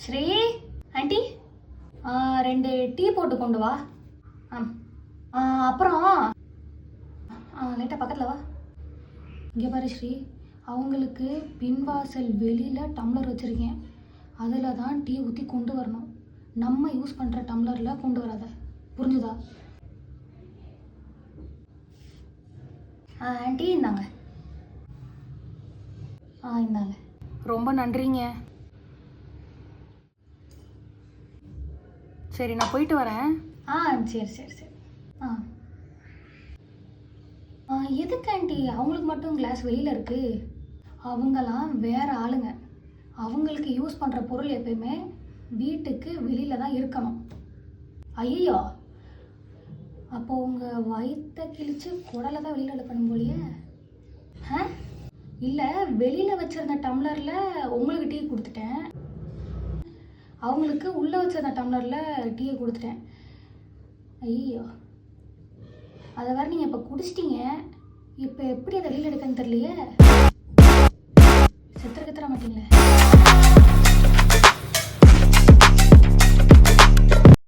Sri aunty, ரெண்டு tea போட்டு கொண்டு வா. அப்புறம் லைட்டாக பக்கத்தில் வா. இங்கே பாரு ஸ்ரீ, அவங்களுக்கு பின்வாசல் வெளியில் டம்ளர் வச்சுருக்கேன். அதில் தான் டீ ஊற்றி கொண்டு வரணும். நம்ம யூஸ் பண்ணுற டம்ளரில் கொண்டு வராத, புரிஞ்சுதா? ஆண்டி இந்தாங்க. இந்தாங்க. ரொம்ப நன்றிங்க. சரி, நான் போயிட்டு வரேன். சரி சரி சரி. எதுக்கு ஆண்டி அவங்களுக்கு மட்டும் கிளாஸ் வெளியில் இருக்குது? அவங்களாம் வேறு ஆளுங்க. அவங்களுக்கு யூஸ் பண்ணுற பொருள் எப்பயுமே வீட்டுக்கு வெளியில் தான் இருக்கணும். ஐயோ, அப்போ உங்கள் வயிற்றை கிழிச்சு குடலை தான் வெளியில் எடுக்கணும் போலியே. இல்லை, வெளியில் வச்சுருந்த டம்ளரில் உங்களுக்கு டீ கொடுத்துட்டேன், அவங்களுக்கு உள்ளே வச்சிருந்த டம்ளரில் டீயை கொடுத்துட்டேன். ஐயோ, அதை வேறு நீங்கள் இப்போ குடிச்சிட்டிங்க. இப்போ எப்படி அதை வெளியில் எடுக்கன்னு தெரியலையே. செத்துற மாட்டீங்களே.